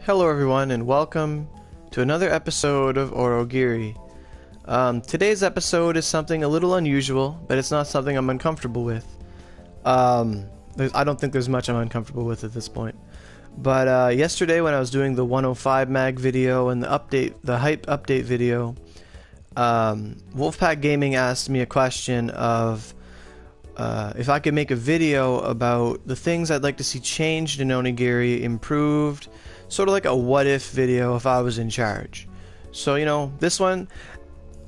Hello everyone and welcome to another episode of Aurogiri. Today's episode is something a little unusual, but it's not something I'm uncomfortable with. I don't think there's much I'm uncomfortable with at this point. But yesterday when I was doing the 105 mag video and the hype update video, Wolfpack Gaming asked me a question of if I could make a video about the things I'd like to see changed in Onigiri, improved, sort of like a what if video if I was in charge. So, you know, this one,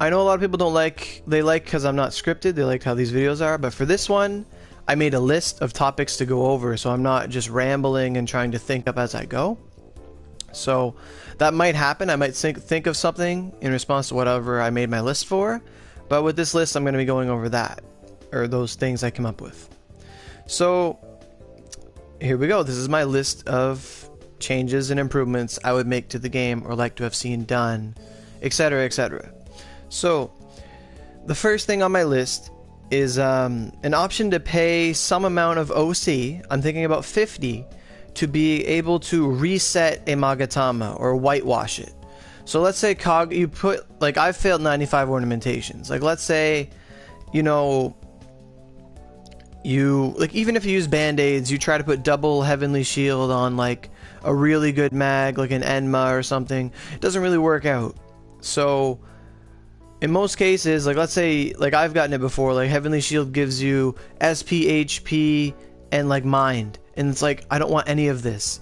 I know a lot of people don't like, they like because I'm not scripted, they like how these videos are, but for this one, I made a list of topics to go over, so I'm not just rambling and trying to think up as I go. So that might happen, I might think of something in response to whatever I made my list for, but with this list I'm going to be going over that, or those things I came up with. So here we go, this is my list of changes and improvements I would make to the game or like to have seen done, etc, etc. So the first thing on my list is an option to pay some amount of OC, I'm thinking about 50, to be able to reset a Magatama or whitewash it. So let's say you put, like, I've failed 95 ornamentations, like let's say, you know, like even if you use band-aids, you try to put double heavenly shield on like a really good mag like an Enma or something, it doesn't really work out. So in most cases, like let's say, like I've gotten it before, like heavenly shield gives you SP, HP, and like mind, and it's like I don't want any of this,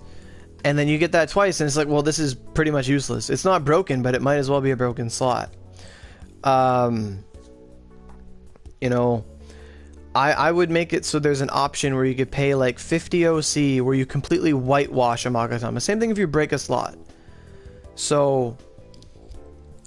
and then you get that twice and it's like, well, this is pretty much useless. It's not broken, but it might as well be a broken slot. You know, I would make it so there's an option where you could pay like 50 OC where you completely whitewash a Magatama. Same thing if you break a slot. So,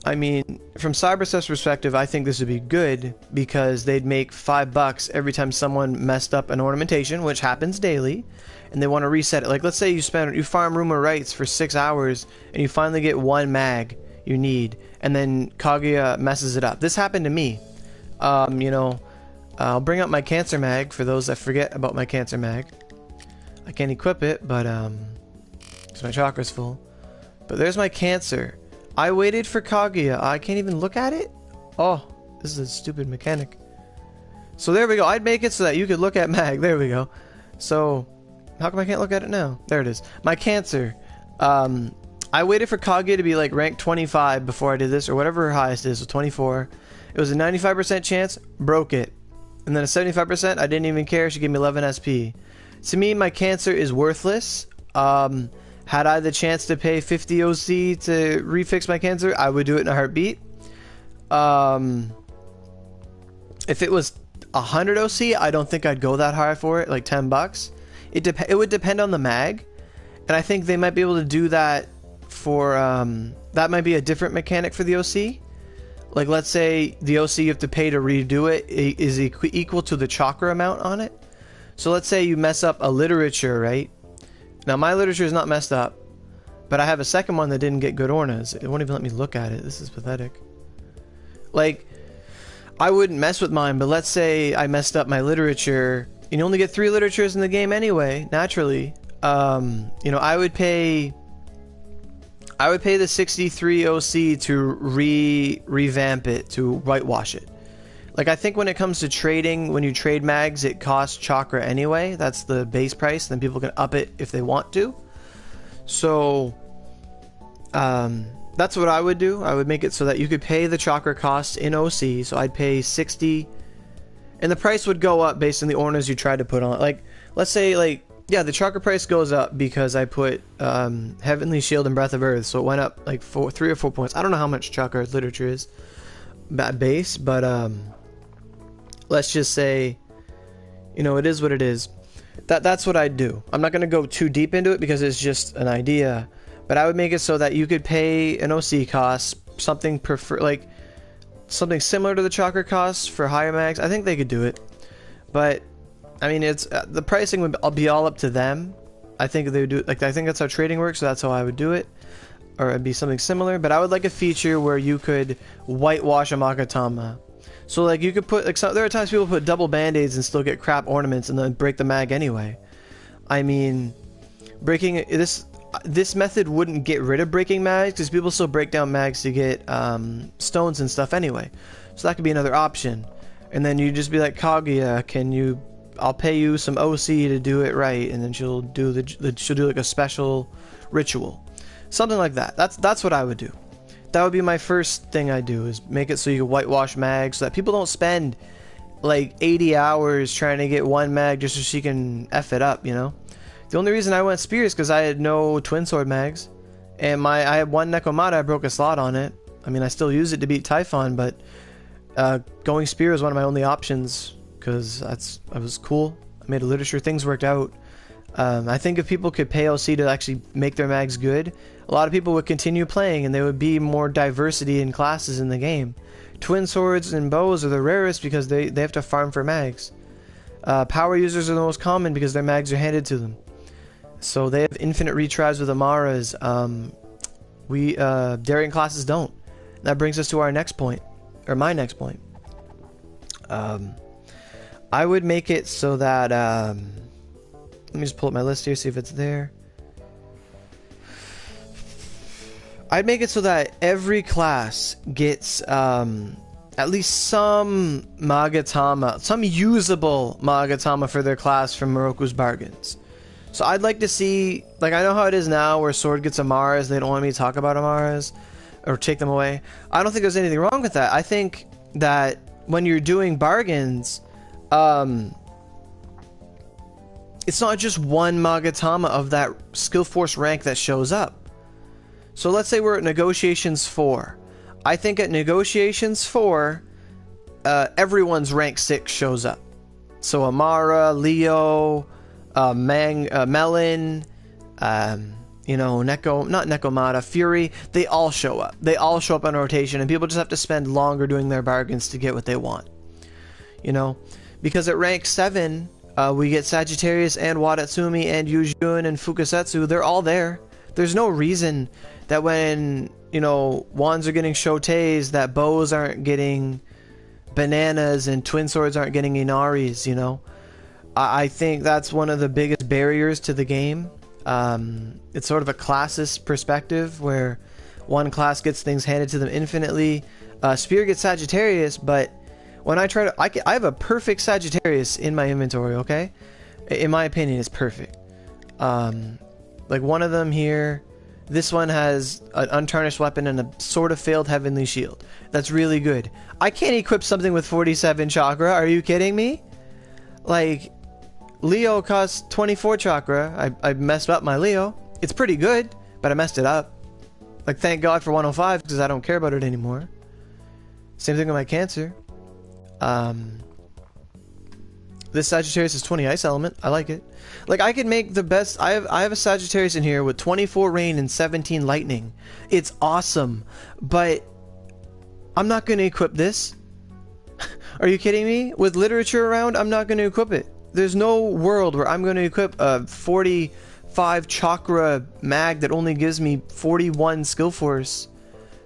I mean, from Cyberstuff's perspective, I think this would be good because they'd make $5 every time someone messed up an ornamentation, which happens daily, and they want to reset it. Like, let's say you farm Rumor Rights for 6 hours and you finally get one mag you need, and then Kaguya messes it up. This happened to me. You know, I'll bring up my cancer mag for those that forget about my cancer mag. I can't equip it, but because my chakra's full. But there's my cancer. I waited for Kaguya. I can't even look at it. Oh, this is a stupid mechanic. So there we go. I'd make it so that you could look at mag. There we go. So how come I can't look at it now? There it is. My cancer. I waited for Kaguya to be like rank 25 before I did this, or whatever her highest is, so 24. It was a 95% chance, broke it. And then a 75%, I didn't even care, she gave me 11 SP. To me, my cancer is worthless. Had I the chance to pay 50 OC to refix my cancer, I would do it in a heartbeat. If it was 100 OC, I don't think I'd go that high for it, like $10. It would depend on the mag. And I think they might be able to do that for, that might be a different mechanic for the OC. Like, let's say the OC you have to pay to redo it is equal to the chakra amount on it. So let's say you mess up a literature, right? Now, my literature is not messed up, but I have a second one that didn't get good ornas. It won't even let me look at it. This is pathetic. Like, I wouldn't mess with mine, but let's say I messed up my literature. You only get 3 literatures in the game anyway, naturally. You know, I would pay the 63 OC to revamp it, to whitewash it. Like, I think when it comes to trading, when you trade mags, it costs chakra anyway. That's the base price, then people can up it if they want to. So, that's what I would do. I would make it so that you could pay the chakra costs in OC, so I'd pay 60, and the price would go up based on the ornas you tried to put on. Like, let's say, like, yeah, the chakra price goes up because I put Heavenly Shield and Breath of Earth, so it went up like 3 or 4 points. I don't know how much chakra literature is at base, but let's just say, you know, it is what it is. That's what I'd do. I'm not going to go too deep into it because it's just an idea, but I would make it so that you could pay an OC cost, something like something similar to the chakra costs for higher mags. I think they could do it, but I mean, it's the pricing would be all up to them. I think they would do it, like, I think that's how trading works, so that's how I would do it, or it'd be something similar. But I would like a feature where you could whitewash a Magatama. So like you could put, like, there are times people put double band-aids and still get crap ornaments and then break the mag anyway. I mean, breaking this, this method wouldn't get rid of breaking mags, because people still break down mags to get stones and stuff anyway. So that could be another option. And then you just be like, Kaguya, I'll pay you some OC to do it right, and then she'll do like a special ritual, something like that. That's what I would do. That would be my first thing I do, is make it so you can whitewash mags, so that people don't spend like 80 hours trying to get one mag just so she can F it up, you know? The only reason I went spear is because I had no twin sword mags, and I had one Nekomata. I broke a slot on it. I mean, I still use it to beat Typhon, but going spear is one of my only options, because I was cool. I made a literature, things worked out. I think if people could pay OC to actually make their mags good, a lot of people would continue playing, and there would be more diversity in classes in the game. Twin swords and bows are the rarest because they have to farm for mags. Power users are the most common because their mags are handed to them. So they have infinite retries with Amaras. Daring classes don't. That brings us to our next point, or my next point. I would make it so that let me just pull up my list here, see if it's there. I'd make it so that every class gets at least some Magatama, some usable Magatama for their class from Moroku's Bargains. So I'd like to see, like, I know how it is now where Sword gets Amaras, they don't want me to talk about Amaras or take them away. I don't think there's anything wrong with that. I think that when you're doing bargains, it's not just one Magatama of that skill force rank that shows up. So let's say we're at negotiations 4. I think at negotiations 4, everyone's rank 6 shows up. So Amara, Leo, Melon, you know, not Nekomata, Fury, they all show up. They all show up on rotation, and people just have to spend longer doing their bargains to get what they want. You know, because at rank 7, we get Sagittarius and Wadatsumi and Yujun and Fukasetsu. They're all there. There's no reason that when, you know, wands are getting shoteis, that bows aren't getting bananas and twin swords aren't getting inaris, you know. I think that's one of the biggest barriers to the game. It's sort of a classist perspective where one class gets things handed to them infinitely. Spear gets Sagittarius, but when I try to, I have a perfect Sagittarius in my inventory, okay? In my opinion, it's perfect. Like one of them here, this one has an untarnished weapon and a sort of failed heavenly shield. That's really good. I can't equip something with 47 chakra. Are you kidding me? Like, Leo costs 24 chakra. I messed up my Leo. It's pretty good, but I messed it up. Like, thank God for 105 because I don't care about it anymore. Same thing with my Cancer. This Sagittarius is 20 ice element. I like it. Like, I could make the best. I have a Sagittarius in here with 24 rain and 17 lightning. It's awesome, but I'm not going to equip this. Are you kidding me? With literature around, I'm not going to equip it. There's no world where I'm going to equip a 45 chakra mag that only gives me 41 skill force.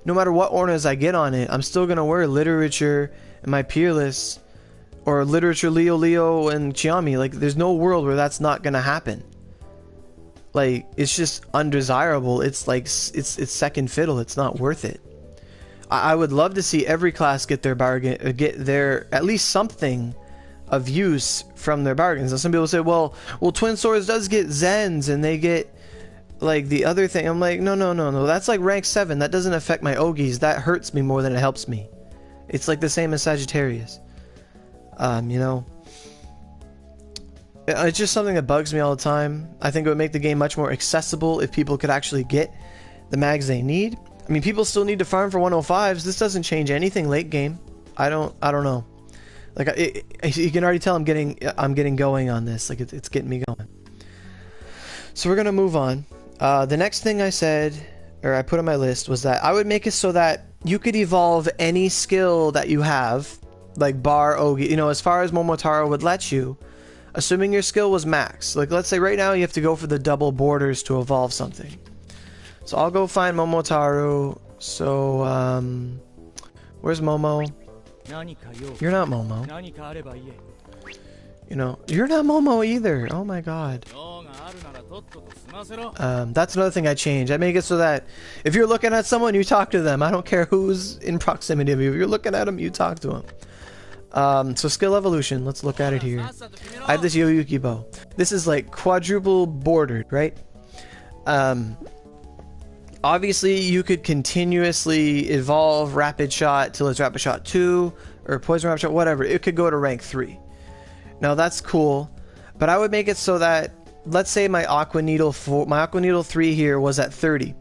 No matter what ornas I get on it, I'm still going to wear literature and my peerless, or literature Leo and Chiami. Like, there's no world where that's not going to happen. Like, it's just undesirable. It's like, it's second fiddle. It's not worth it. I would love to see every class get their bargain, get their, at least something of use from their bargains. Now, some people say, well, Twin Swords does get Zens, and they get, like, the other thing. I'm like, no. That's like rank 7. That doesn't affect my Ogis. That hurts me more than it helps me. It's like the same as Sagittarius. You know, it's just something that bugs me all the time. I think it would make the game much more accessible if people could actually get the mags they need. I mean, people still need to farm for 105s. This doesn't change anything late game. I don't know. Like, you can already tell I'm getting going on this. Like, it's getting me going. So we're gonna move on. The next thing I said, or I put on my list, was that I would make it so that you could evolve any skill that you have, like bar Ogi, you know, as far as Momotaro would let you, assuming your skill was max. Like, let's say right now you have to go for the double borders to evolve something. So I'll go find Momotaro. So, where's Momo? You're not Momo. You know, you're not Momo either. Oh my god. That's another thing I change. I make it so that if you're looking at someone, you talk to them. I don't care who's in proximity of you. If you're looking at them, you talk to them. So skill evolution, let's look at it here. I have this Yoyuki bow. This is like quadruple bordered, right? Obviously you could continuously evolve rapid shot till it's rapid shot 2 or poison rapid shot, whatever. It could go to rank 3. Now that's cool, but I would make it so that, let's say my Aqua Needle 3 here was at 30.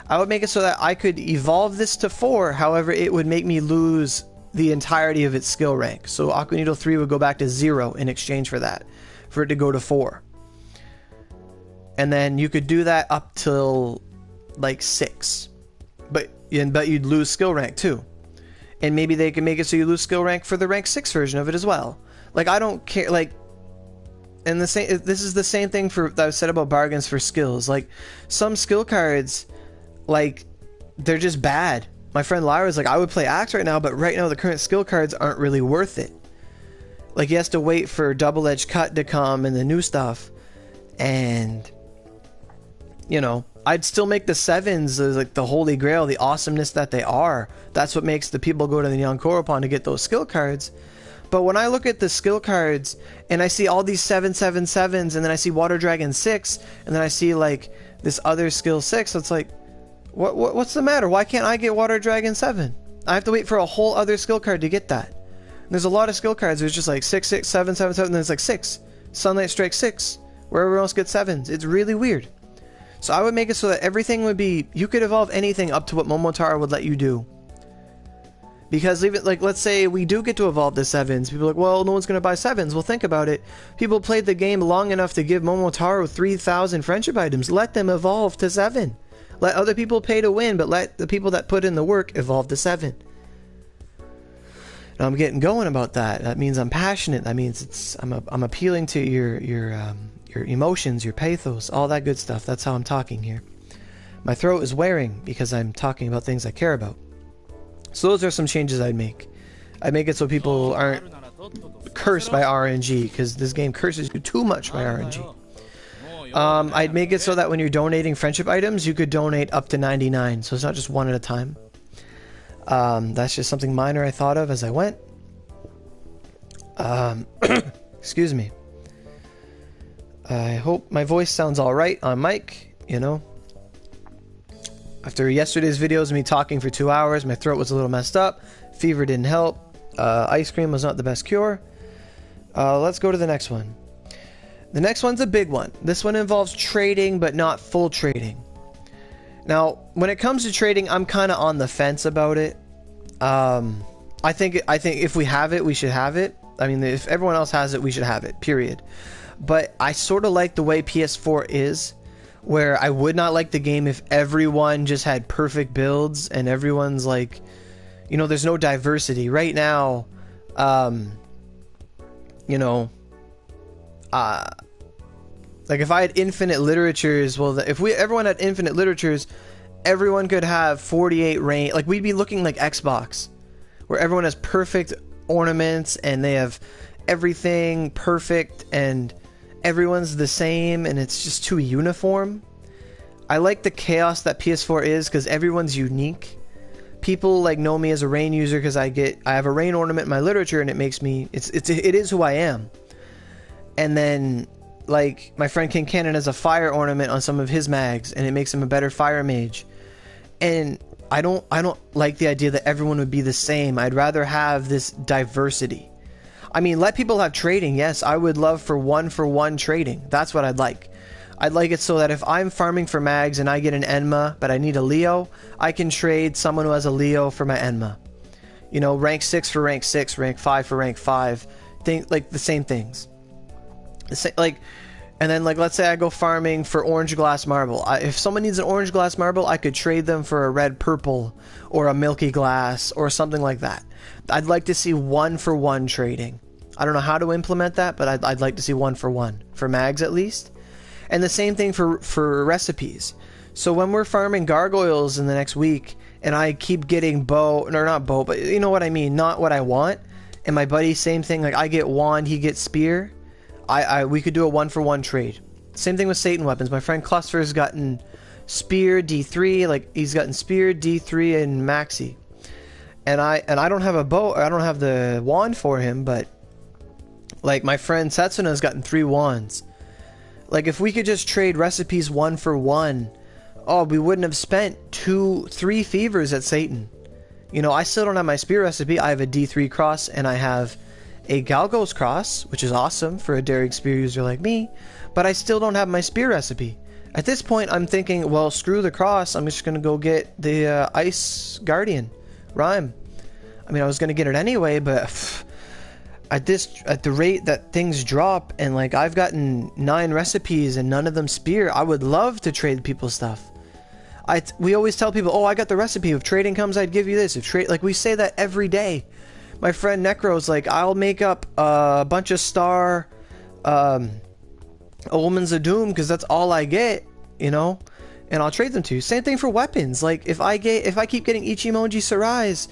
I would make it so that I could evolve this to 4, however it would make me lose the entirety of its skill rank. So Aqua Needle 3 would go back to 0 in exchange for that, for it to go to 4. And then you could do that up till like 6, but you'd lose skill rank too. And maybe they can make it so you lose skill rank for the rank 6 version of it as well. Like, I don't care, like, and this is the same thing for that I said about bargains for skills. Like, some skill cards, like, they're just bad. My friend Lyra's like, I would play Axe right now, but right now the current skill cards aren't really worth it. Like, he has to wait for Double-Edged Cut to come and the new stuff. And, you know, I'd still make the 7s like the holy grail, the awesomeness that they are. That's what makes the people go to the Neon Korapon to get those skill cards. But when I look at the skill cards and I see all these 7/7/7s, and then I see Water Dragon 6, and then I see like this other skill 6, it's like, what's the matter? Why can't I get Water Dragon 7? I have to wait for a whole other skill card to get that. And there's a lot of skill cards. There's just like 6, 6, 7, 7, 7, and then it's like 6. Sunlight Strike 6, where everyone else gets 7s. It's really weird. So I would make it so that everything would be, you could evolve anything up to what Momotaro would let you do. Because even, like, let's say we do get to evolve the 7s. People are like, well, no one's going to buy 7s. Well, think about it. People played the game long enough to give Momotaro 3,000 friendship items. Let them evolve to 7. Let other people pay to win, but let the people that put in the work evolve to 7. Now, I'm getting going about that. That means I'm passionate. That means I'm appealing to your emotions, your pathos, all that good stuff. That's how I'm talking here. My throat is wearing because I'm talking about things I care about. So those are some changes I'd make. I'd make it so people aren't cursed by RNG, because this game curses you too much by RNG. I'd make it so that when you're donating friendship items, you could donate up to 99, so it's not just one at a time. That's just something minor I thought of as I went. Excuse me. I hope my voice sounds alright on mic, you know. After yesterday's videos of me talking for 2 hours, my throat was a little messed up. Fever didn't help. Ice cream was not the best cure. Let's go to the next one. The next one's a big one. This one involves trading, but not full trading. Now, when it comes to trading, I'm kind of on the fence about it. I think if we have it, we should have it. I mean, if everyone else has it, we should have it, period. But I sort of like the way PS4 is, where I would not like the game if everyone just had perfect builds and everyone's like, you know, there's no diversity. Right now, you know, like if I had infinite literatures, well, if everyone had infinite literatures, everyone could have 48 range. Like, we'd be looking like Xbox, where everyone has perfect ornaments and they have everything perfect and everyone's the same and it's just too uniform. I like the chaos that PS4 is because everyone's unique. People like know me as a rain user because I have a rain ornament in my literature and it makes me, it is who I am. And then like my friend King Cannon has a fire ornament on some of his mags and it makes him a better fire mage. And I don't like the idea that everyone would be the same. I'd rather have this diversity. I mean, let people have trading. Yes, I would love for one trading. That's what I'd like. I'd like it so that if I'm farming for mags and I get an Enma, but I need a Leo, I can trade someone who has a Leo for my Enma. You know, rank 6 for rank 6, rank 5 for rank 5. Like the same things. And then, like, let's say I go farming for orange glass marble. If someone needs an orange glass marble, I could trade them for a red purple or a milky glass or something like that. I'd like to see one-for-one trading. I don't know how to implement that, but I'd like to see one-for-one. For mags, at least. And the same thing for recipes. So when we're farming gargoyles in the next week, and I keep getting bow, or not bow, but you know what I mean, not what I want, and my buddy, same thing, like I get wand, he gets spear, we could do a one-for-one trade. Same thing with Satan weapons. My friend Cluster's gotten Spear D3, like he's gotten Spear D3 and Maxi. And I don't have a bow, I don't have the wand for him, but like my friend Setsuna's gotten 3 wands. Like if we could just trade recipes 1 for 1, oh, we wouldn't have spent 3 fevers at Satan. You know, I still don't have my spear recipe. I have a D3 cross and I have a Galgos cross, which is awesome for a Derrick spear user like me, but I still don't have my spear recipe. At this point, I'm thinking, well, screw the cross. I'm just going to go get the Ice Guardian Rhyme. I mean, I was going to get it anyway, but at the rate that things drop, and like I've gotten 9 recipes and none of them spear, I would love to trade people stuff. We always tell people, oh, I got the recipe. If trading comes, I'd give you this. Like we say that every day. My friend Necro's like, I'll make up a bunch of star Omens of Doom because that's all I get, you know, and I'll trade them to you. Same thing for weapons. Like if I keep getting Ichimonji Sarai's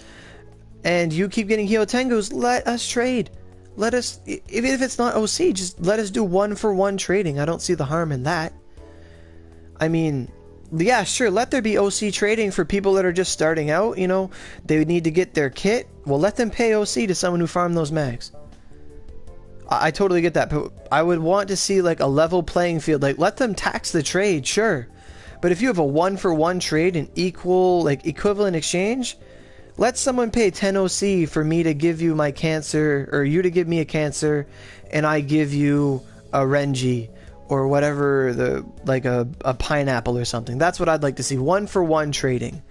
and you keep getting Hyotengus, let us trade. Let us, even if it's not OC, just let us do 1 for 1 trading. I don't see the harm in that. I mean, yeah, sure, let there be OC trading for people that are just starting out, you know. They need to get their kit. Well, let them pay OC to someone who farmed those mags. I totally get that, but I would want to see like a level playing field. Like, let them tax the trade, sure. But if you have a 1 for 1 trade, an equivalent exchange, let someone pay 10 OC for me to give you my cancer, or you to give me a cancer, and I give you a Renji, or whatever, like a pineapple or something. That's what I'd like to see. 1 for 1 trading.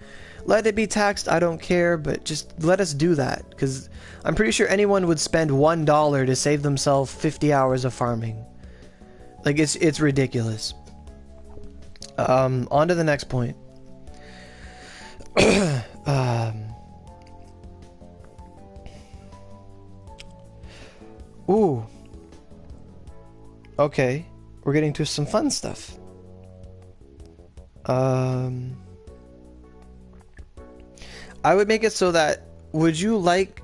Let it be taxed, I don't care, but just let us do that, because I'm pretty sure anyone would spend $1 to save themselves 50 hours of farming. Like, it's ridiculous. On to the next point. Ooh. Okay. We're getting to some fun stuff. I would make it so that, would you like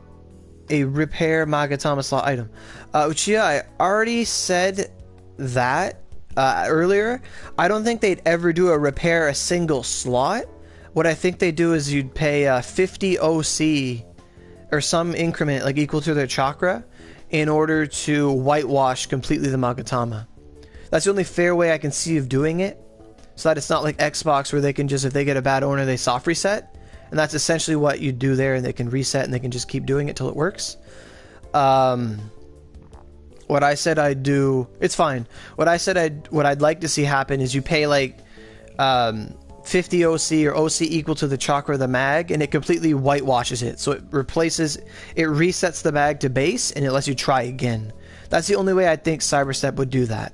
a repair Magatama slot item? Uchiha, I already said that earlier. I don't think they'd ever do a repair a single slot. What I think they do is you'd pay 50 OC or some increment like equal to their chakra in order to whitewash completely the Magatama. That's the only fair way I can see of doing it, so that it's not like Xbox where they can just, if they get a bad owner, they soft reset. And that's essentially what you do there, and they can reset and they can just keep doing it till it works. What I said I'd do, it's fine. What I'd like to see happen is you pay like 50 OC or OC equal to the chakra of the mag, and it completely whitewashes it. So it resets the mag to base, and it lets you try again. That's the only way I think Cyberstep would do that.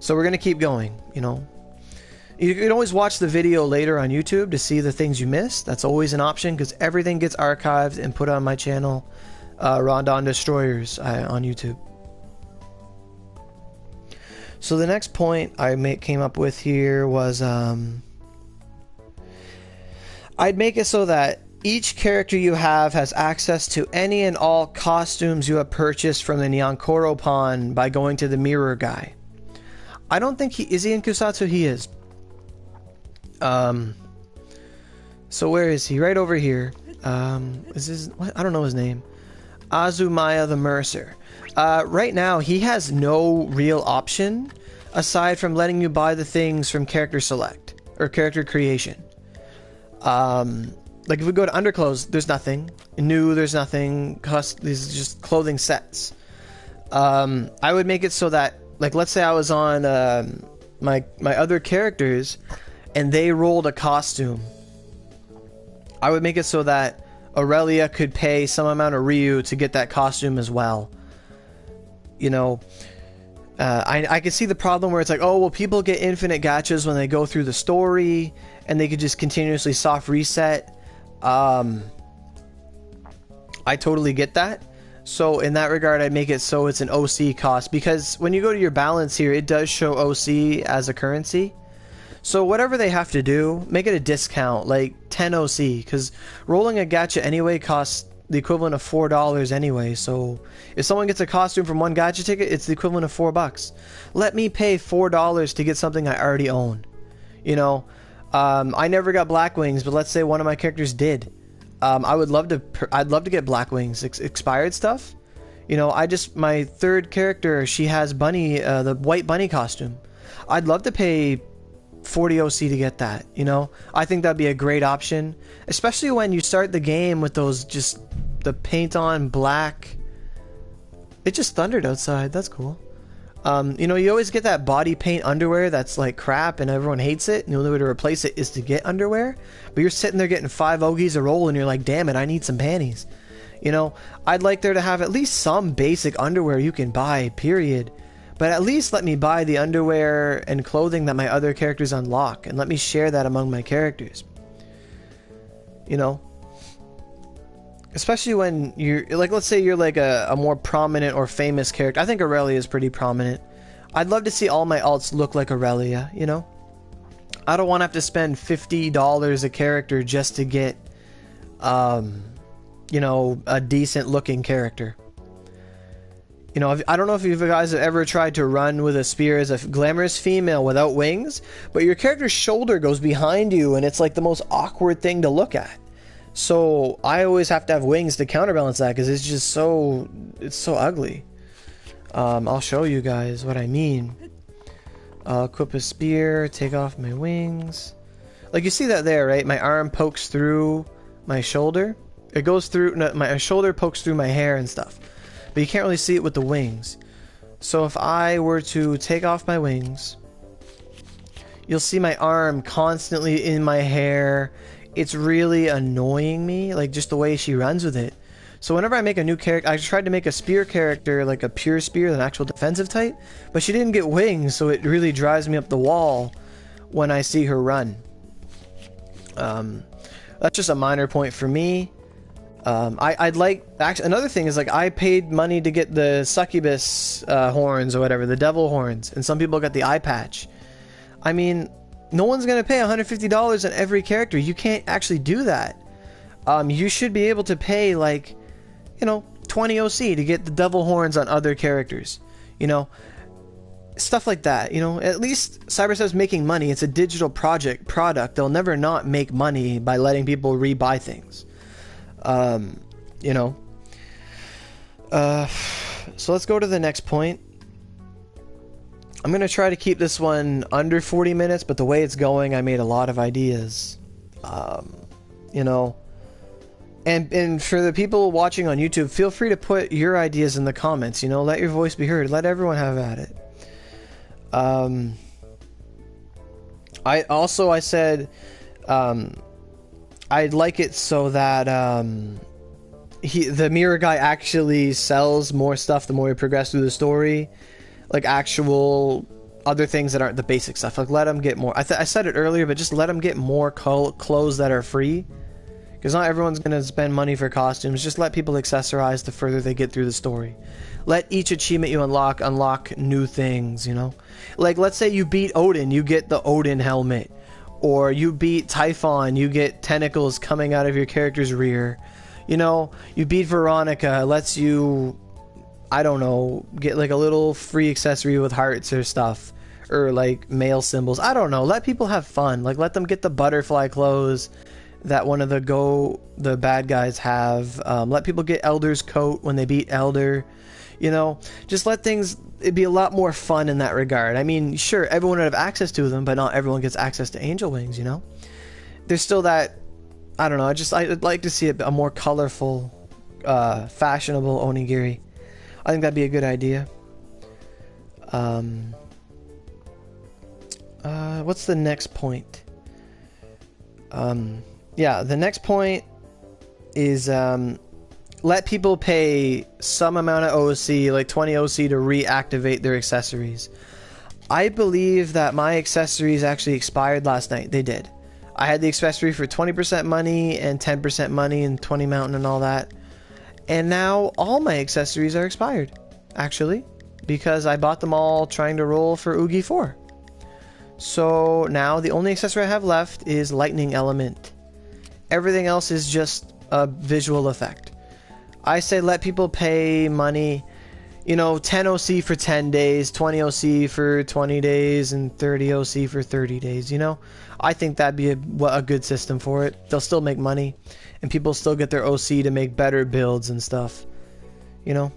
So we're going to keep going, you know. You can always watch the video later on YouTube to see the things you missed. That's always an option, because everything gets archived and put on my channel, Randandestroyers, on YouTube. So the next point I came up with here was, I'd make it so that each character you have has access to any and all costumes you have purchased from the Nyankoro Pawn by going to the mirror guy. I don't think is he in Kusatsu? He is. So where is he? Right over here. Is his, what? I don't know his name. Azumaya the Mercer. Right now he has no real option aside from letting you buy the things from character select or character creation. Like if we go to underclothes, there's nothing new. There's nothing. These are just clothing sets. I would make it so that, like, let's say I was on my other characters and they rolled a costume. I would make it so that Aurelia could pay some amount of Ryu to get that costume as well. You know, I could see the problem where it's like, oh, well, people get infinite gachas when they go through the story and they could just continuously soft reset. I totally get that. So in that regard, I'd make it so it's an OC cost, because when you go to your balance here, it does show OC as a currency. So whatever they have to do, make it a discount, like 10 OC, because rolling a gacha anyway costs the equivalent of $4 anyway. So if someone gets a costume from one gacha ticket, it's the equivalent of $4. Let me pay $4 to get something I already own. You know, I never got Black Wings, but let's say one of my characters did. I'd love to get Black Wings expired stuff. You know, my third character, she has Bunny, the white bunny costume. I'd love to pay 40 OC to get that, you know? I think that'd be a great option, especially when you start the game with those, just the paint on black. It just thundered outside. That's cool. You know, you always get that body paint underwear that's like crap and everyone hates it, and the only way to replace it is to get underwear. But you're sitting there getting 5 Ogies a roll and you're like, damn it, I need some panties. You know, I'd like there to have at least some basic underwear you can buy, period. But at least let me buy the underwear and clothing that my other characters unlock, and let me share that among my characters. You know? Especially when you're, like, let's say you're like a more prominent or famous character. I think Aurelia is pretty prominent. I'd love to see all my alts look like Aurelia, you know? I don't want to have to spend $50 a character just to get, you know, a decent looking character. You know, I don't know if you guys have ever tried to run with a spear as a glamorous female without wings, but your character's shoulder goes behind you and it's like the most awkward thing to look at. So I always have to have wings to counterbalance that because it's just so, it's so ugly. I'll show you guys what I mean. Equip a spear, take off my wings. Like you see that there, right? My arm pokes through my shoulder. It goes through, no, my shoulder pokes through my hair and stuff. But you can't really see it with the wings. So if I were to take off my wings, you'll see my arm constantly in my hair. It's really annoying me, like just the way she runs with it. So whenever I make a new character, I tried to make a spear character, like a pure spear, an actual defensive type, but she didn't get wings, so it really drives me up the wall when I see her run. That's just a minor point for me. I'd like, actually, another thing is, like, I paid money to get the succubus horns or whatever, the devil horns, and some people got the eye patch. I mean, no one's gonna pay $150 on every character. You can't actually do that. You should be able to pay, like, you know, 20 OC to get the devil horns on other characters, you know, stuff like that. You know, at least Cyberstep's making money. It's a digital product. They'll never not make money by letting people rebuy things. You know, so let's go to the next point. I'm gonna try to keep this one under 40 minutes, but the way it's going, I made a lot of ideas. You know, and for the people watching on YouTube, feel free to put your ideas in the comments. You know, let your voice be heard. Let everyone have at it. I said, I'd like it so that the mirror guy actually sells more stuff the more we progress through the story, like actual other things that aren't the basic stuff. Like, let him get more. I said it earlier, but just let him get more clothes that are free, because not everyone's gonna spend money for costumes. Just let people accessorize the further they get through the story. Let each achievement you unlock new things. You know, like let's say you beat Odin, you get the Odin helmet. Or you beat Typhon, you get tentacles coming out of your character's rear. You know, you beat Veronica, lets you, I don't know, get like a little free accessory with hearts or stuff. Or like male symbols. I don't know, let people have fun. Like, let them get the butterfly clothes that one of the bad guys have. Let people get Elder's coat when they beat Elder. You know, just let things, it'd be a lot more fun in that regard. I mean, sure, everyone would have access to them, but not everyone gets access to angel wings, you know? There's still that, I don't know, I'd like to see a more colorful, fashionable onigiri. I think that'd be a good idea. What's the next point? Yeah, the next point is, let people pay some amount of OC, like 20 OC, to reactivate their accessories. I believe that my accessories actually expired last night. They did. I had the accessory for 20% money and 10% money and 20 mountain and all that. And now all my accessories are expired, actually, because I bought them all trying to roll for Oogie 4. So now the only accessory I have left is Lightning Element. Everything else is just a visual effect. I say let people pay money, you know, 10 OC for 10 days, 20 OC for 20 days, and 30 OC for 30 days, you know? I think that'd be a good system for it. They'll still make money, and people still get their OC to make better builds and stuff, you know?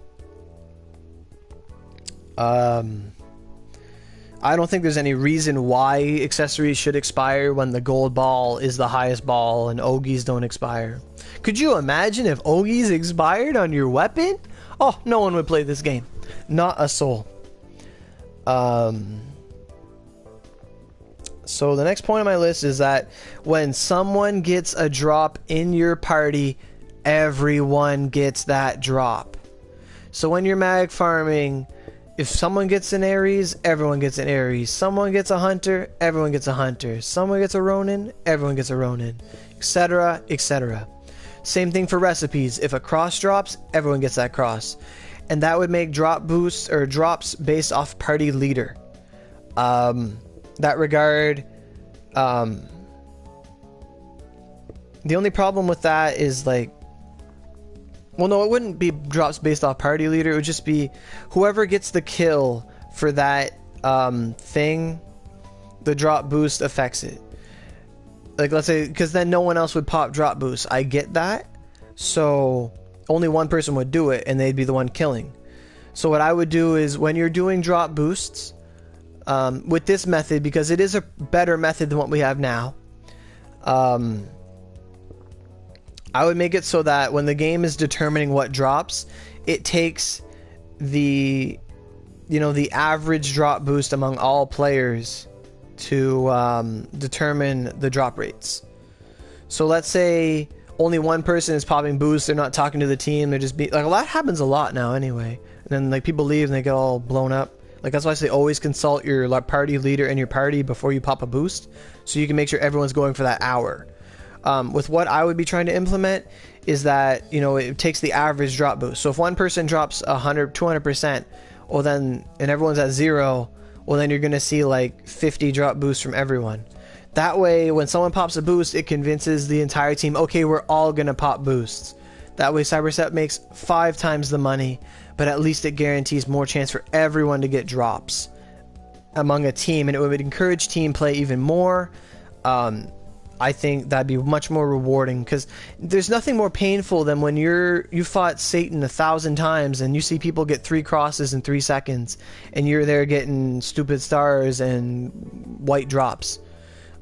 I don't think there's any reason why accessories should expire when the gold ball is the highest ball and Ogis don't expire. Could you imagine if Ogis expired on your weapon? Oh, no one would play this game. Not a soul. So the next point on my list is that when someone gets a drop in your party, everyone gets that drop. So when you're mag farming, if someone gets an Ares, everyone gets an Ares. Someone gets a Hunter, everyone gets a Hunter. Someone gets a Ronin, everyone gets a Ronin. Etc, etc. Same thing for recipes. If a cross drops, everyone gets that cross. And that would make drop boosts or drops based off party leader. That regard, the only problem with that is like, well, no, it wouldn't be drops based off party leader. It would just be whoever gets the kill for that thing, the drop boost affects it. Like, let's say, because then no one else would pop drop boost. I get that. So only one person would do it, and they'd be the one killing. So what I would do is when you're doing drop boosts, with this method, because it is a better method than what we have now, I would make it so that when the game is determining what drops, it takes the, you know, the average drop boost among all players to determine the drop rates. So let's say only one person is popping boosts, they're not talking to the team, they're just like, well, that happens a lot now anyway. And then like people leave and they get all blown up. Like that's why I say always consult your party leader and your party before you pop a boost, so you can make sure everyone's going for that hour. With what I would be trying to implement is that, you know, it takes the average drop boost. So if one person drops 100, 200%, well then, and everyone's at 0, well then you're going to see like 50 drop boosts from everyone. That way, when someone pops a boost, it convinces the entire team, okay, we're all going to pop boosts. That way Cyberset makes 5 times the money, but at least it guarantees more chance for everyone to get drops among a team, and it would encourage team play even more. I think that'd be much more rewarding, because there's nothing more painful than when you fought Satan 1,000 times and you see people get 3 crosses in 3 seconds and you're there getting stupid stars and white drops.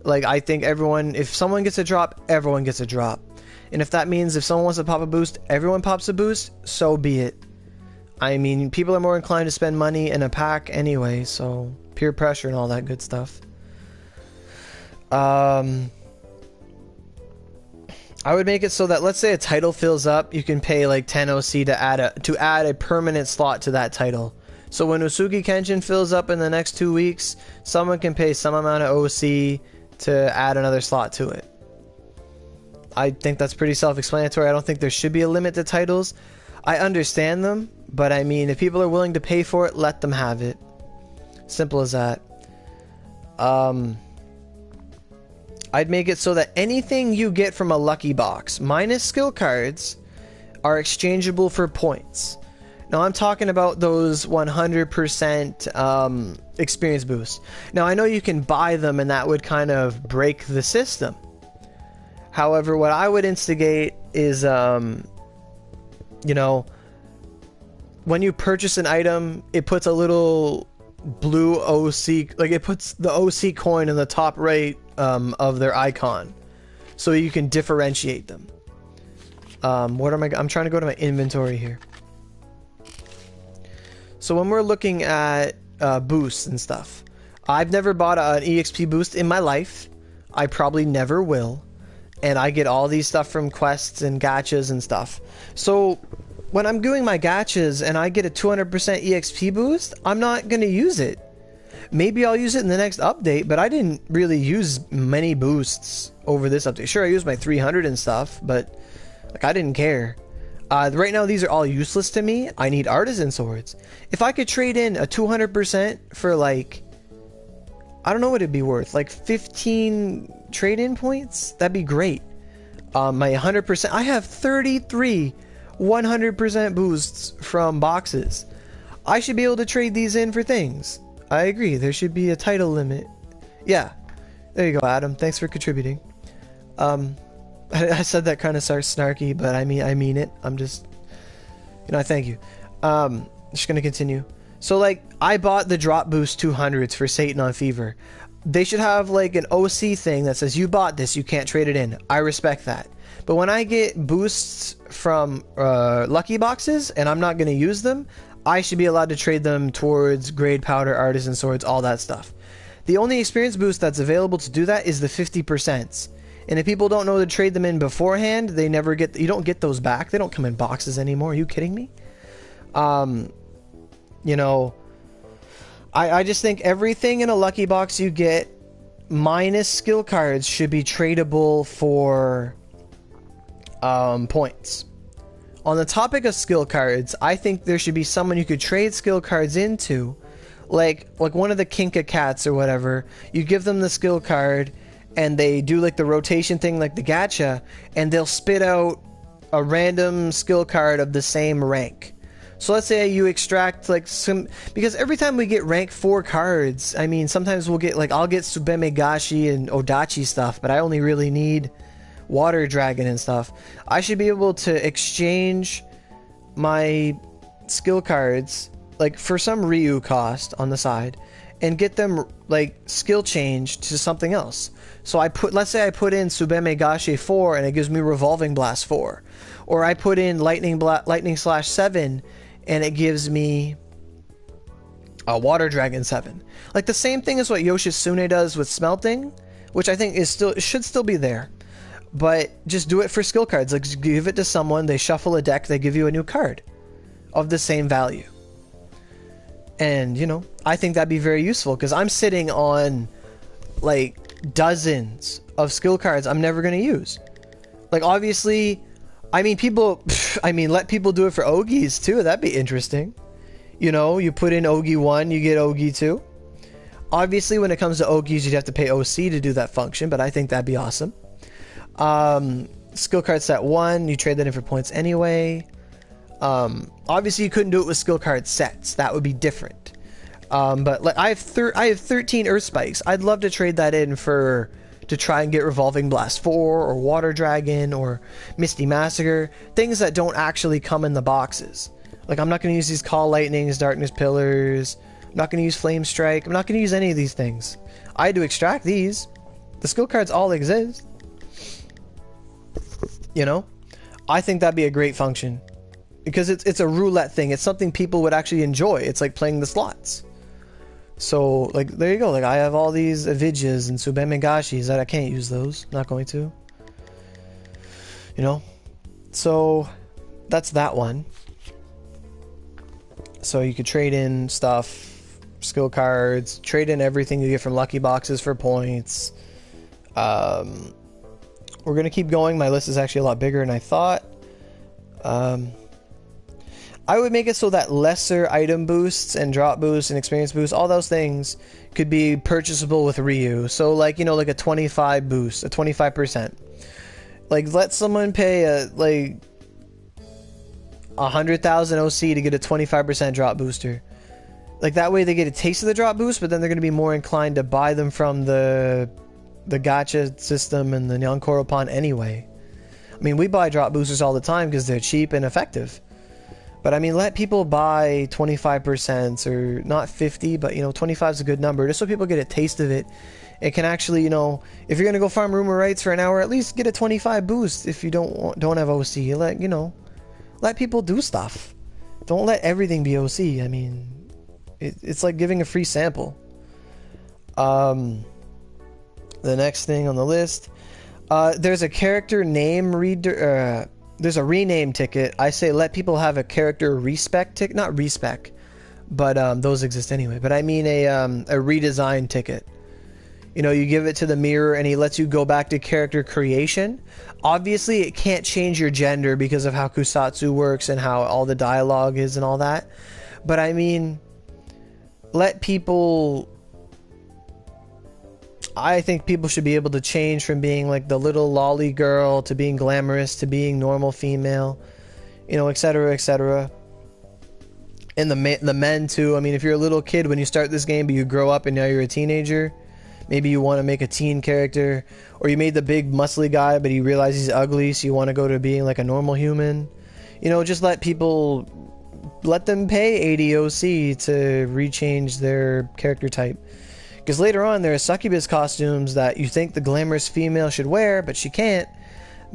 Like, I think if someone gets a drop, everyone gets a drop. And if that means if someone wants to pop a boost, everyone pops a boost, so be it. I mean, people are more inclined to spend money in a pack anyway, so peer pressure and all that good stuff. I would make it so that, let's say a title fills up, you can pay like 10 OC to add a permanent slot to that title. So when Usugi Kenshin fills up in the next 2 weeks, someone can pay some amount of OC to add another slot to it. I think that's pretty self-explanatory. I don't think there should be a limit to titles. I understand them, but I mean, if people are willing to pay for it, let them have it. Simple as that. I'd make it so that anything you get from a lucky box, minus skill cards, are exchangeable for points. Now I'm talking about those 100% experience boosts. Now I know you can buy them and that would kind of break the system. However, what I would instigate is, you know, when you purchase an item, it puts a little blue OC, like it puts the OC coin in the top right of their icon, so you can differentiate them. I'm trying to go to my inventory here. So when we're looking at boosts and stuff, I've never bought an EXP boost in my life. I probably never will, and I get all these stuff from quests and gachas and stuff. So when I'm doing my gachas and I get a 200% EXP boost, I'm not going to use it. Maybe I'll use it in the next update, but I didn't really use many boosts over this update. Sure, I used my 300 and stuff, but like I didn't care. Right now, these are all useless to me. I need artisan swords. If I could trade in a 200% for like, I don't know what it'd be worth, like 15 trade-in points? That'd be great. My 100%, I have 33 100% boosts from boxes. I should be able to trade these in for things. I agree. There should be a title limit. Yeah. There you go, Adam. Thanks for contributing. I said that kind of snarky, but I mean it. I'm just, I thank you. Just gonna continue. So like, I bought the drop boost 200s for Satan on Fever. They should have like an OC thing that says you bought this, you can't trade it in. I respect that. But when I get boosts from lucky boxes and I'm not gonna use them, I should be allowed to trade them towards grade powder, artisan swords, all that stuff. The only experience boost that's available to do that is the 50%. And if people don't know to trade them in beforehand, they never get, you don't get those back. They don't come in boxes anymore. Are you kidding me? You know, I just think everything in a lucky box you get minus skill cards should be tradable for points. On the topic of skill cards, I think there should be someone you could trade skill cards into, like one of the Kinka cats or whatever. You give them the skill card and they do like the rotation thing like the gacha, and they'll spit out a random skill card of the same rank. So let's say you extract like some, because every time we get rank 4 cards, I mean sometimes we'll get like, I'll get Tsubeme Gashi and Odachi stuff, but I only really need Water Dragon and stuff. I should be able to exchange my skill cards like for some Ryu cost on the side and get them like skill changed to something else. So let's say I put in Tsubeme Gashi 4 and it gives me Revolving Blast 4, or I put in Lightning Slash 7 and it gives me a Water Dragon 7. Like the same thing as what Yoshitsune does with smelting, which I think should still be there. But just do it for skill cards. Like give it to someone, they shuffle a deck, they give you a new card of the same value. And you know, I think that'd be very useful because I'm sitting on like dozens of skill cards I'm never going to use. Like obviously, I mean let people do it for Ogis too. That'd be interesting. You know, you put in Ogi 1, you get Ogi 2. Obviously when it comes to Ogis, you'd have to pay OC to do that function, but I think that'd be awesome. Skill card set 1, you trade that in for points anyway. Obviously you couldn't do it with skill card sets. That would be different. But like I have 13 Earth Spikes. I'd love to trade that in to try and get Revolving Blast 4 or Water Dragon or Misty Massacre, things that don't actually come in the boxes. Like I'm not going to use these Call Lightnings, Darkness Pillars. I'm not going to use Flame Strike. I'm not going to use any of these things. I had to extract these. The skill cards all exist. You know, I think that'd be a great function because it's a roulette thing. It's something people would actually enjoy. It's like playing the slots. So like there you go. Like I have all these Avidyas and Tsubeme Gashis that I can't use those. Not going to. You know, so that's that one. So you could trade in stuff, skill cards, trade in everything you get from lucky boxes for points. We're going to keep going. My list is actually a lot bigger than I thought. I would make it so that lesser item boosts and drop boosts and experience boosts, all those things could be purchasable with Ryu. So like, you know, like a 25 boost, a 25%. Like let someone pay like 100,000 OC to get a 25% drop booster. Like that way they get a taste of the drop boost, but then they're going to be more inclined to buy them from the gacha system and the Nyankoropan anyway. I mean, we buy drop boosters all the time because they're cheap and effective. But I mean, let people buy 25% or not 50, but you know, 25 is a good number just so people get a taste of it. It can actually, you know, if you're gonna go farm rumor rights for an hour, at least get a 25 boost. If you don't have OC, let people do stuff. Don't let everything be OC. I mean, it's like giving a free sample. The next thing on the list, there's a character name reader. There's a rename ticket. I say let people have a character respec ticket, not respec, but those exist anyway. But I mean a redesign ticket. You know, you give it to the mirror and he lets you go back to character creation. Obviously, it can't change your gender because of how Kusatsu works and how all the dialogue is and all that. But I mean, let people... I think people should be able to change from being like the little lolly girl to being glamorous to being normal female. you know, etc., etc. And the men too. I mean, if you're a little kid when you start this game, but you grow up and now you're a teenager, maybe you want to make a teen character, or you made the big muscly guy, but you realize he's ugly, so you want to go to being like a normal human. You know, just let them pay 80 OC to rechange their character type. Because later on, there are succubus costumes that you think the glamorous female should wear, but she can't,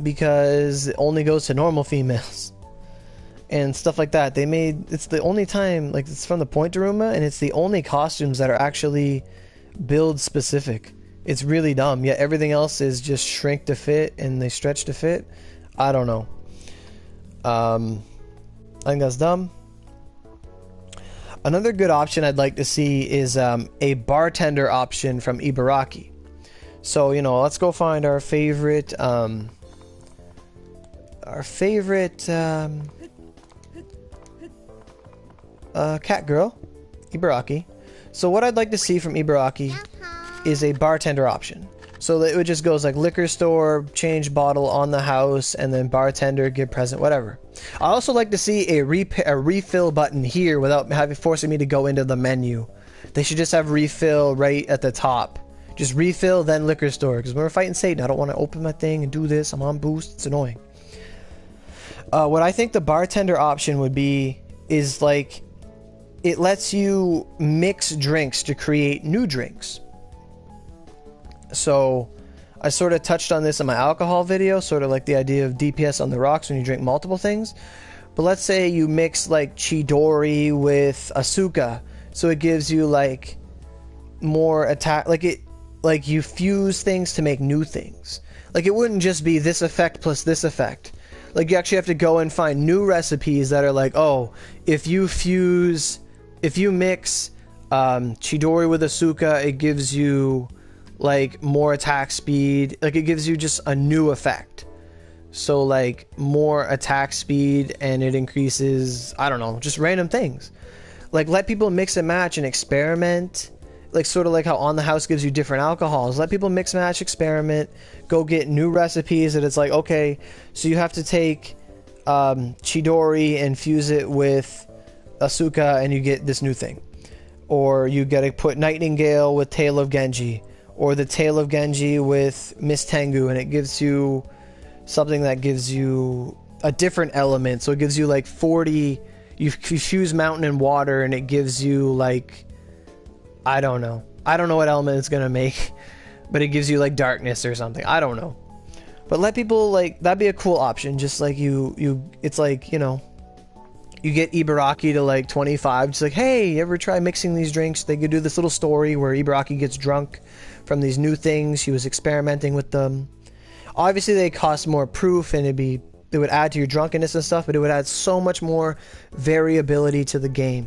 because it only goes to normal females. And stuff like that. It's the only time, like, it's from the Point Daruma, and it's the only costumes that are actually build specific. It's really dumb. Yet everything else is just shrink to fit, and they stretch to fit. I don't know. I think that's dumb. Another good option I'd like to see is a bartender option from Ibaraki. So, you know, let's go find our favorite cat girl, Ibaraki. So what I'd like to see from Ibaraki is a bartender option. So that it just goes like liquor store, change bottle on the house, and then bartender, give present, whatever. I also like to see a refill button here without forcing me to go into the menu. They should just have refill right at the top. Just refill, then liquor store. Because when we're fighting Satan, I don't want to open my thing and do this. I'm on boost. It's annoying. What I think the bartender option would be is like, it lets you mix drinks to create new drinks. So I sort of touched on this in my alcohol video, sort of like the idea of DPS on the rocks when you drink multiple things. But let's say you mix like Chidori with Asuka, so it gives you like more attack, like you fuse things to make new things. Like it wouldn't just be this effect plus this effect. Like you actually have to go and find new recipes that are like, oh, if you mix Chidori with Asuka, it gives you like more attack speed. Like it gives you just a new effect. So like more attack speed, and it increases, I don't know, just random things. Like let people mix and match and experiment. Like sort of like how On the House gives you different alcohols. Let people mix, match, experiment, go get new recipes that it's like, okay, so you have to take Chidori and fuse it with Asuka and you get this new thing. Or you gotta put Nightingale with Tail of Genji, or the Tail of Genji with Miss Tengu, and it gives you something that gives you a different element. So it gives you like 40, you fuse mountain and water, and it gives you like, I don't know what element it's gonna make, but it gives you like darkness or something. I don't know. But let people, like, that'd be a cool option. Just like it's like, you know, you get Ibaraki to like 25, just like, hey, ever try mixing these drinks? They could do this little story where Ibaraki gets drunk from these new things. She was experimenting with them. Obviously they cost more proof, and they would add to your drunkenness and stuff, but it would add so much more variability to the game.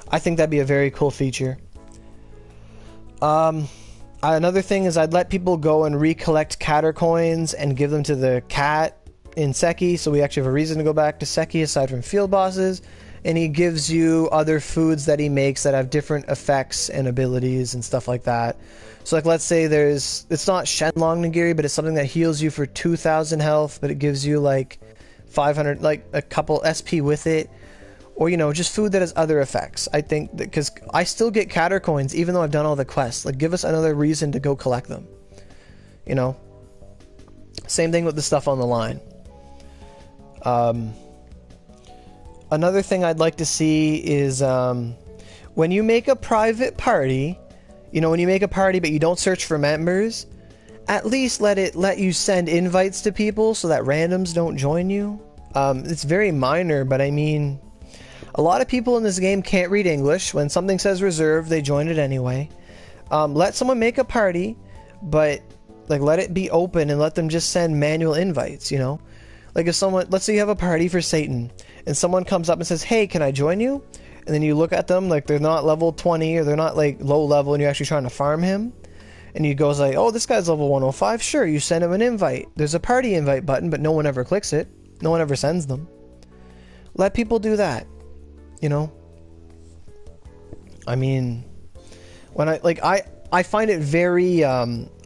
I think that'd be a very cool feature. Another thing is I'd let people go and recollect catter coins and give them to the cat in Seki, so we actually have a reason to go back to Seki aside from field bosses. And he gives you other foods that he makes that have different effects and abilities and stuff like that. So like let's say it's not Shenlong Nigiri, but it's something that heals you for 2,000 health, but it gives you like 500, like a couple SP with it. Or, you know, just food that has other effects. I think that, because I still get catter coins even though I've done all the quests. Like, give us another reason to go collect them. You know? Same thing with the stuff on the line. Another thing I'd like to see is when you make a private party, you know, when you make a party but you don't search for members, at least let you send invites to people so that randoms don't join you. It's very minor, but I mean, a lot of people in this game can't read English. When something says reserved, they join it anyway. Let someone make a party, but like let it be open and let them just send manual invites, you know? Like if someone, let's say you have a party for Satan, and someone comes up and says, hey, can I join you? And then you look at them like they're not level 20 or they're not like low level and you're actually trying to farm him. And you goes like, oh, this guy's level 105. Sure, you send him an invite. There's a party invite button, but no one ever clicks it. No one ever sends them. Let people do that. You know? I mean, when I find it very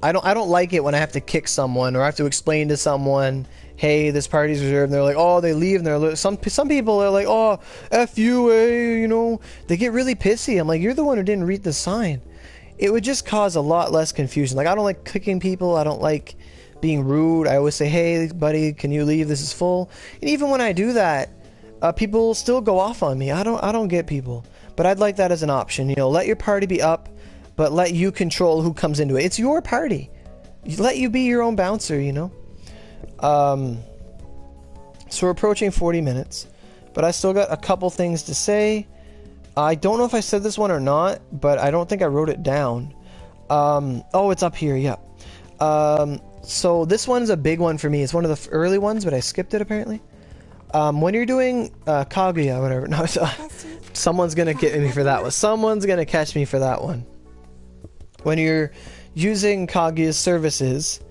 I don't like it when I have to kick someone or I have to explain to someone, hey, this party's reserved, and they're like, oh, they leave, and they're some people are like, oh, F you, you know, they get really pissy. I'm like, you're the one who didn't read the sign. It would just cause a lot less confusion. Like, I don't like kicking people, I don't like being rude. I always say, hey, buddy, can you leave? This is full. And even when I do that, people still go off on me. I don't get people. But I'd like that as an option. You know, let your party be up, but let you control who comes into it. It's your party. Let you be your own bouncer, you know? So we're approaching 40 minutes, but I still got a couple things to say. I don't know if I said this one or not, but I don't think I wrote it down. Oh, it's up here, yeah. So this one's a big one for me. It's one of the early ones, but I skipped it apparently. When you're doing Kaguya, whatever. No, someone's gonna get me for that one. Someone's gonna catch me for that one. When you're using Kaguya's services,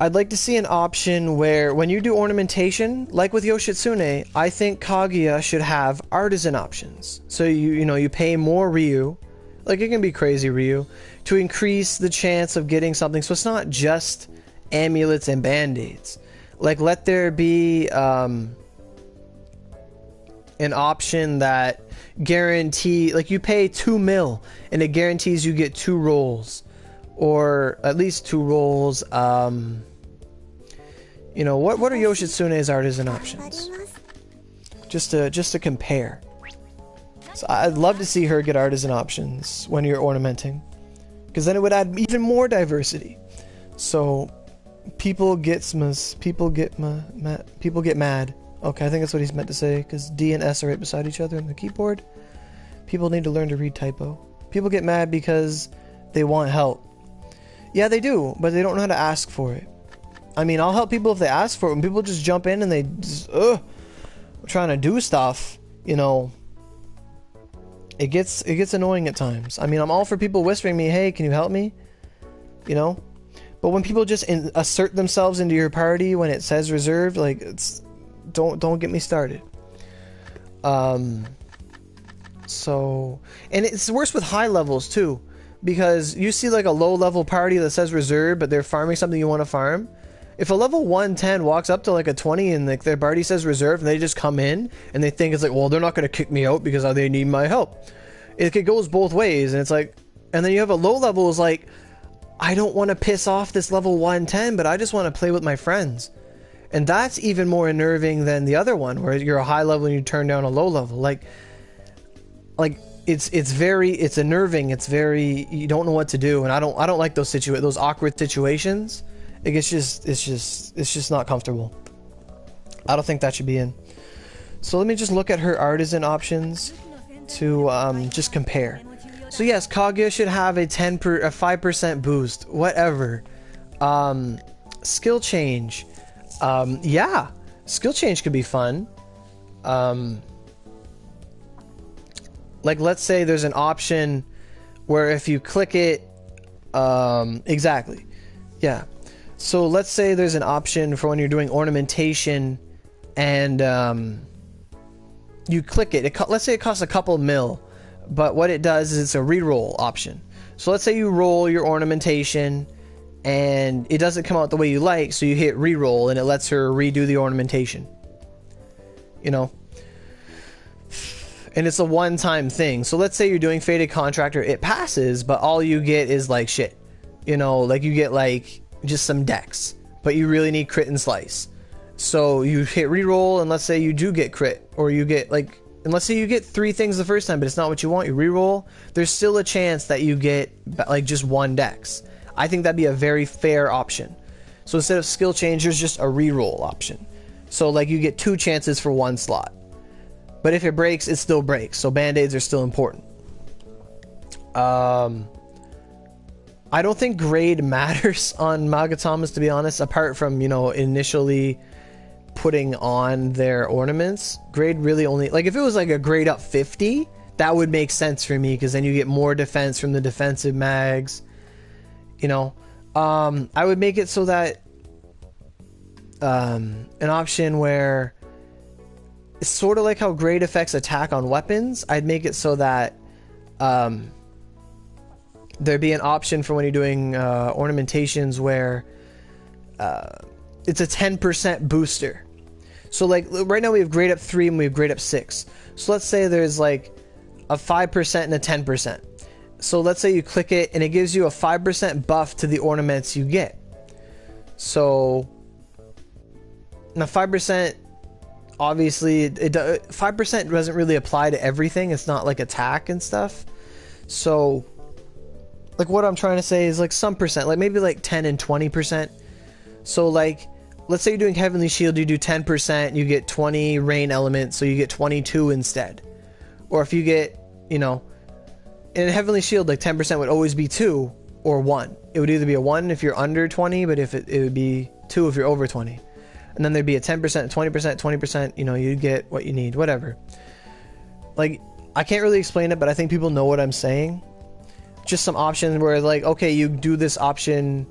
I'd like to see an option where when you do ornamentation, like with Yoshitsune, I think Kaguya should have artisan options. So you pay more Ryu, like it can be crazy Ryu, to increase the chance of getting something. So it's not just amulets and band-aids. Like let there be an option that like you pay 2 mil and it guarantees you get 2 rolls. Or at least 2 rolls. You know, what are Yoshitsune's artisan options? Just to compare. So I'd love to see her get artisan options when you're ornamenting, because then it would add even more diversity. So people get mad. Okay, I think that's what he's meant to say, because D and S are right beside each other on the keyboard. People need to learn to read typo. People get mad because they want help. Yeah, they do, but they don't know how to ask for it. I mean, I'll help people if they ask for it. When people just jump in and they just, trying to do stuff, you know, it gets annoying at times. I mean, I'm all for people whispering me, hey, can you help me? You know? But when people just assert themselves into your party when it says reserved, like, don't get me started. So, and it's worse with high levels too, because you see like a low level party that says reserved, but they're farming something you want to farm. If a level 110 walks up to like a 20 and like their party says reserved and they just come in and they think it's like, well, they're not going to kick me out because they need my help. It goes both ways, and it's like, and then you have a low level is like, I don't want to piss off this level 110, but I just want to play with my friends. And that's even more unnerving than the other one, where you're a high level and you turn down a low level. Like it's unnerving. It's very, you don't know what to do, and I don't like those awkward situations. It's just not comfortable. I don't think that should be in. So let me just look at her artisan options to just compare. So yes, Kaguya should have a 5% boost, whatever. Skill change. Yeah, skill change could be fun. Like let's say there's an option where if you click it, exactly. Yeah. So let's say there's an option for when you're doing ornamentation and you click it. Let's say it costs a couple mil, but what it does is it's a reroll option. So let's say you roll your ornamentation and it doesn't come out the way you like, so you hit reroll and it lets her redo the ornamentation. You know? And it's a one-time thing. So let's say you're doing Faded Contractor, it passes, but all you get is like shit. You know, like you get like just some dex, but you really need crit and slice. So you hit reroll, and let's say you do get crit, or you get like, and let's say you get 3 things the first time, but it's not what you want, you reroll, there's still a chance that you get like just 1 dex. I think that'd be a very fair option. So instead of skill change, there's just a reroll option. So like you get 2 chances for 1 slot. But if it breaks, it still breaks. So band-aids are still important. I don't think grade matters on Magatamas, to be honest, apart from, you know, initially putting on their ornaments. Grade really only, like if it was like a grade up 50, that would make sense for me, because then you get more defense from the defensive mags. You know, I would make it so that an option where it's sort of like how grade affects attack on weapons. I'd make it so that there'd be an option for when you're doing ornamentations where it's a 10% booster. So like right now we have grade up 3 and we have grade up 6. So let's say there's like a 5% and a 10%. So let's say you click it and it gives you a 5% buff to the ornaments you get. So now 5%, obviously 5% doesn't really apply to everything. It's not like attack and stuff. So like what I'm trying to say is like some percent, like maybe like 10 and 20%. So like let's say you're doing Heavenly Shield, you do 10%, you get 20 rain elements, so you get 22 instead. Or if you get, you know, in Heavenly Shield, like 10% would always be 2 or 1. It would either be a 1 if you're under 20, but if it would be 2 if you're over 20. And then there'd be a 10%, 20%, 20%, you know, you'd get what you need, whatever. Like, I can't really explain it, but I think people know what I'm saying. Just some options where like, okay, you do this option,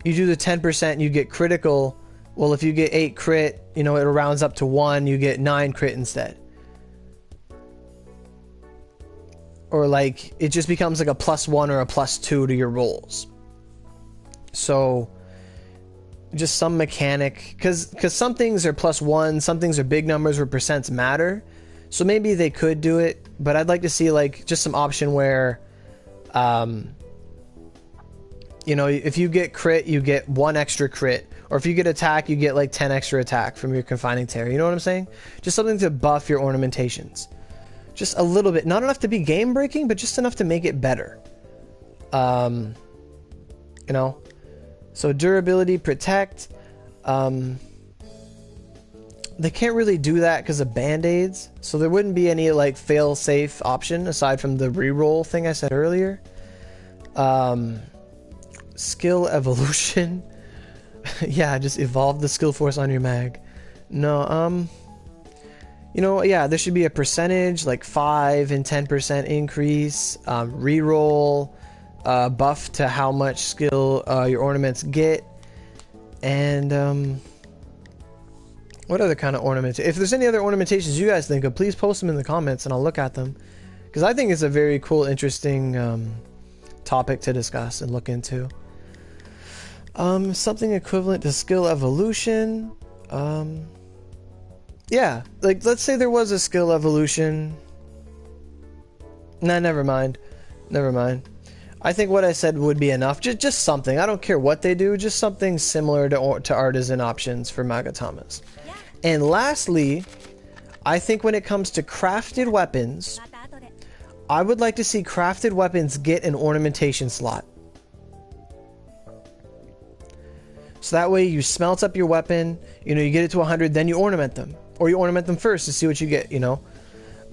you do the 10%, you get critical. Well, if you get 8 crit, you know, it rounds up to 1, you get 9 crit instead. Or like, it just becomes like a +1 or a +2 to your rolls. So, just some mechanic, because some things are +1, some things are big numbers where percents matter. So maybe they could do it, but I'd like to see like just some option where, you know, if you get crit, you get 1 extra crit. Or if you get attack, you get like 10 extra attack from your confining tear. You know what I'm saying? Just something to buff your ornamentations. Just a little bit. Not enough to be game breaking, but just enough to make it better. You know? So durability, protect. They can't really do that because of band-aids. So there wouldn't be any like fail-safe option aside from the reroll thing I said earlier. Skill evolution. Yeah, just evolve the skill force on your mag. No, you know, yeah, there should be a percentage, like 5 and 10% increase, reroll, buff to how much skill your ornaments get, and what other kind of ornaments? If there's any other ornamentations you guys think of, please post them in the comments and I'll look at them, because I think it's a very cool, interesting topic to discuss and look into. Something equivalent to skill evolution. Yeah, like let's say there was a skill evolution. Nah, never mind. I think what I said would be enough. Just something. I don't care what they do. Just something similar to artisan options for Magatamas. Yeah. And lastly, I think when it comes to crafted weapons, I would like to see crafted weapons get an ornamentation slot. So that way you smelt up your weapon, you know, you get it to 100, then you ornament them. Or you ornament them first to see what you get, you know.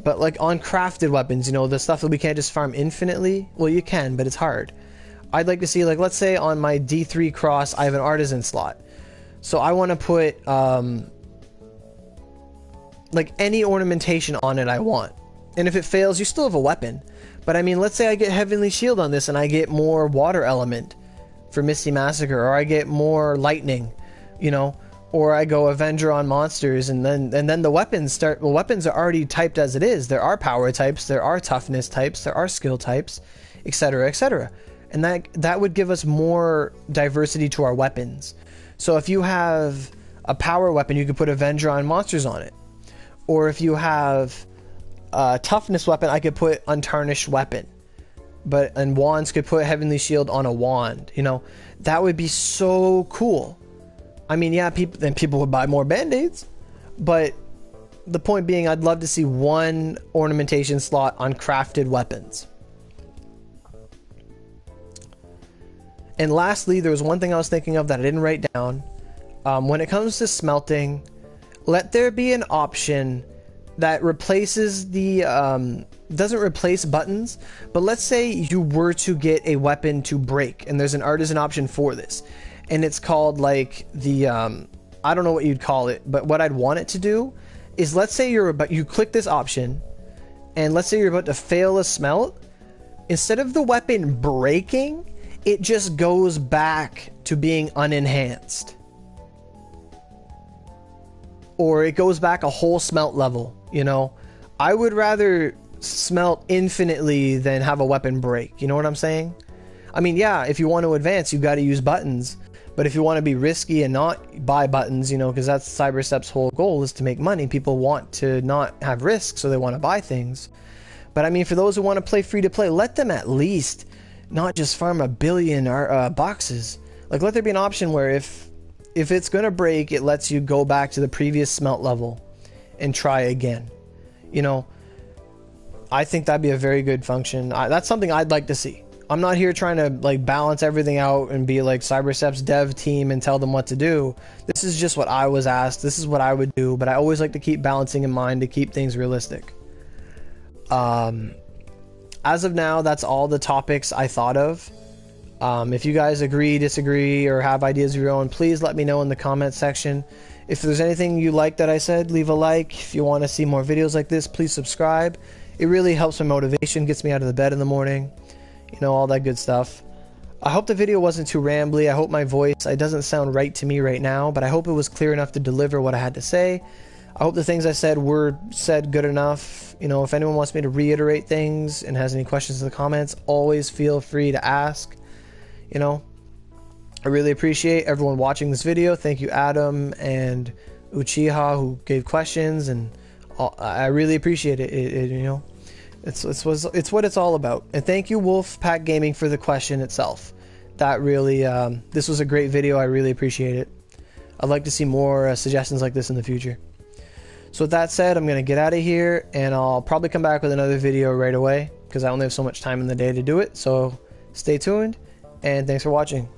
But like on crafted weapons, you know, the stuff that we can't just farm infinitely, well you can, but it's hard. I'd like to see, like, let's say on my D3 cross, I have an artisan slot. So I want to put, like any ornamentation on it I want. And if it fails, you still have a weapon. But I mean, let's say I get Heavenly Shield on this and I get more water element for Misty Massacre, or I get more lightning, you know, or I go Avenger on monsters, and then the weapons start. Well, weapons are already typed as it is. There are power types, there are toughness types, there are skill types, etc., etc. And that would give us more diversity to our weapons. So if you have a power weapon, you could put Avenger on monsters on it. Or if you have a toughness weapon, I could put Untarnished Weapon. And wands could put Heavenly Shield on a wand. You know, that would be so cool. I mean, yeah, people would buy more band-aids, but the point being, I'd love to see one ornamentation slot on crafted weapons. And lastly, there was one thing I was thinking of that I didn't write down. When it comes to smelting, let there be an option that replaces the doesn't replace buttons, but let's say you were to get a weapon to break, and there's an artisan option for this, and it's called like the I don't know what you'd call it, but what I'd want it to do is, let's say you click this option, and let's say you're about to fail a smelt. Instead of the weapon breaking, it just goes back to being unenhanced, or it goes back a whole smelt level. You know, I would rather smelt infinitely than have a weapon break. You know what I'm saying? I mean, yeah, if you want to advance, you got to use buttons. But if you want to be risky and not buy buttons, you know, because that's Cyberstep's whole goal, is to make money. People want to not have risk, so they want to buy things. But I mean, for those who want to play free to play, let them at least not just farm 1 billion boxes. Like, let there be an option where if it's gonna break, it lets you go back to the previous smelt level and try again. You know, I think that'd be a very good function. That's something I'd like to see. I'm not here trying to like balance everything out and be like Cyberstep's dev team and tell them what to do. This is just what I was asked. This is what I would do, but I always like to keep balancing in mind to keep things realistic. As of now, that's all the topics I thought of. If you guys agree, disagree, or have ideas of your own, please let me know in the comment section. If there's anything you like that I said, leave a like. If you want to see more videos like this, please subscribe. It really helps my motivation, gets me out of the bed in the morning. You know, all that good stuff. I hope the video wasn't too rambly. I hope my voice, it doesn't sound right to me right now, but I hope it was clear enough to deliver what I had to say. I hope the things I said were said good enough. You know, if anyone wants me to reiterate things and has any questions in the comments, always feel free to ask. You know, I really appreciate everyone watching this video. Thank you, Adam and Uchiha, who gave questions, and I really appreciate it. You know, it's what it's all about. And thank you, Wolfpack Gaming, for the question itself. That really, this was a great video. I really appreciate it. I'd like to see more suggestions like this in the future. So with that said, I'm going to get out of here, and I'll probably come back with another video right away, because I only have so much time in the day to do it. So stay tuned, and thanks for watching.